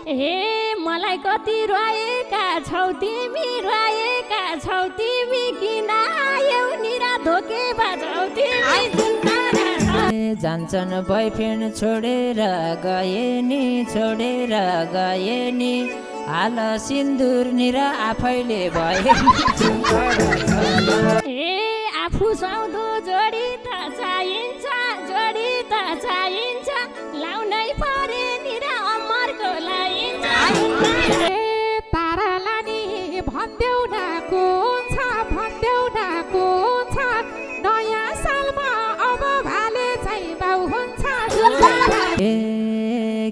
ए मलाई कति रोएका छौ तिमी किन आयौ निरा धोके बजाउ तिमी जान्छन् बोयफ्रेन्ड छोडेर गए नि हाल सिन्दुर निर आफैले भए ए आफू साउँदो जोडी त चाहिन्छ लाउनै परे निरा अमरको लाइन्छ ए तारा लानी भन्देऊ न कोन छ नयाँ सालमा अब भाले चाहिँ बाउ हुन्छ ए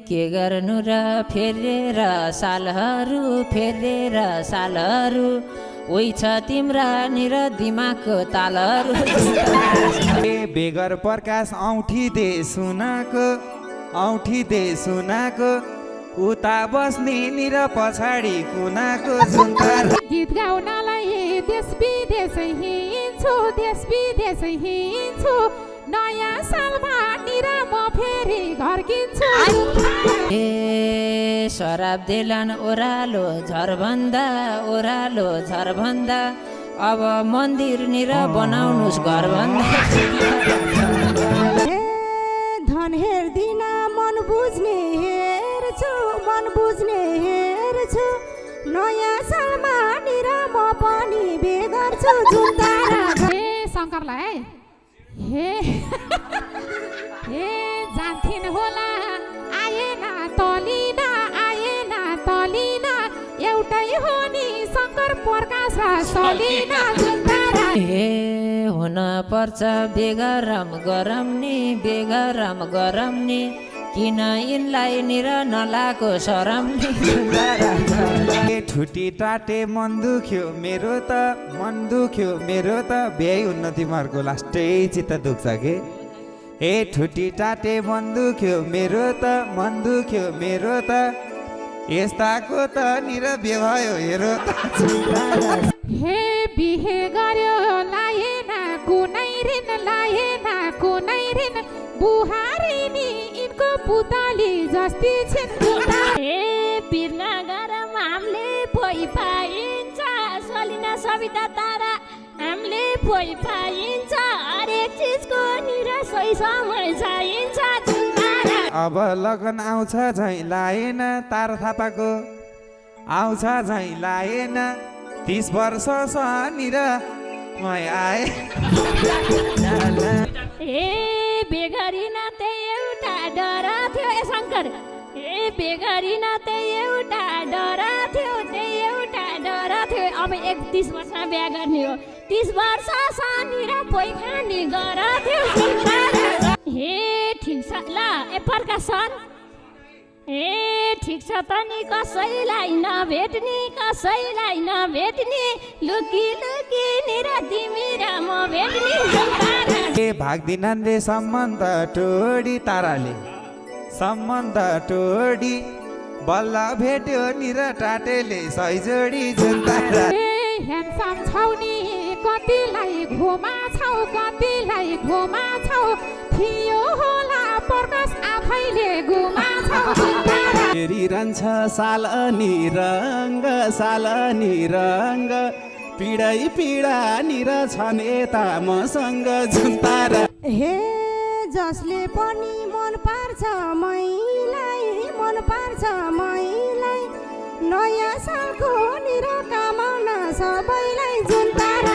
के गर्नु र फेरेर सालहरू उही छ तिम्रा निर दिमागको तालहरू ए बेगर प्रकाश औँठी दे सुनाको उता बस्ने निर पछाडि कुनाको जुन्तार गीत गाउनलाई देश विदेश हिँड्छु नयाँ सालमा निरा म फेरि घर किन्छु ए शराब देलान ओह्रालो झरभन्दा अब मन्दिर निर बनाउनुस् घरभन्दा धन हेर्दिन मन बुझ्ने हेर्छु नयाँ सालमा निर म पनि बेगर्छु जुन्तारा ए शङ्करलाई हे जान्थिन होला आएन तलिना एउटै हो नि शङ्कर प्रकाश र सलिना जुन्तारा ए हुन पर्छ बेगरम गरम नि किन यिनलाई निर नलाको शरम नि ए ठुटी टाटे मन दुख्यो मेरो त भ्याइ हुन्न तिमीहरूको लास्टै चित्त दुख्छ के ए ठुटी टाटे मन दुख्यो मेरो त यस्ताको त निर भयो हेरो त हे बिहे गर्यो लाएन कुनै ऋण बुहारिनी यिनको पुतली जस्ती छिन् ए पिर्ना गरम हामीले पोइ पाइन्छ सलिना सविता तारा हामीले पोइ पाइन्छ हरेक चिजको निरा सही समय चाहिन्छ जुन्तारा अब लगन आउँछ झैँ लाएन तारा थापाको आउँछ झैँ लाएन 30 वर्ष निर म आए ए बेगरी नाते एउटा डर थियो ए शङ्कर ए बेगरी नाते एउटा डर थियो अब 31 वर्षमा बिहा गर्ने हो 30 वर्ष सनी र पोइ खाने गर थियो हे ठिक छ ल ए प्रकाशन ए ठिक छ त नि कसैलाई नभेट्ने लुकी निर तिमी र म भेट्ने ए भाग्दिनन् रे सम्बन्ध टोडी बल्ल भेट्यो निर टाटेले सैजोडी जुन्तारा ए ह्यान्डसम छौनी कतिलाई घुमा छौ थियो होला प्रकाश आफैले गुमा छौ हेरिरहन्छ साल अनि रङ्ग पीडा निर छन् यता मसँग जुन्तारा हे जसले पनि मन पार्छ मैलाई नयाँ सालको निर कामना सबैलाई जुन्तारा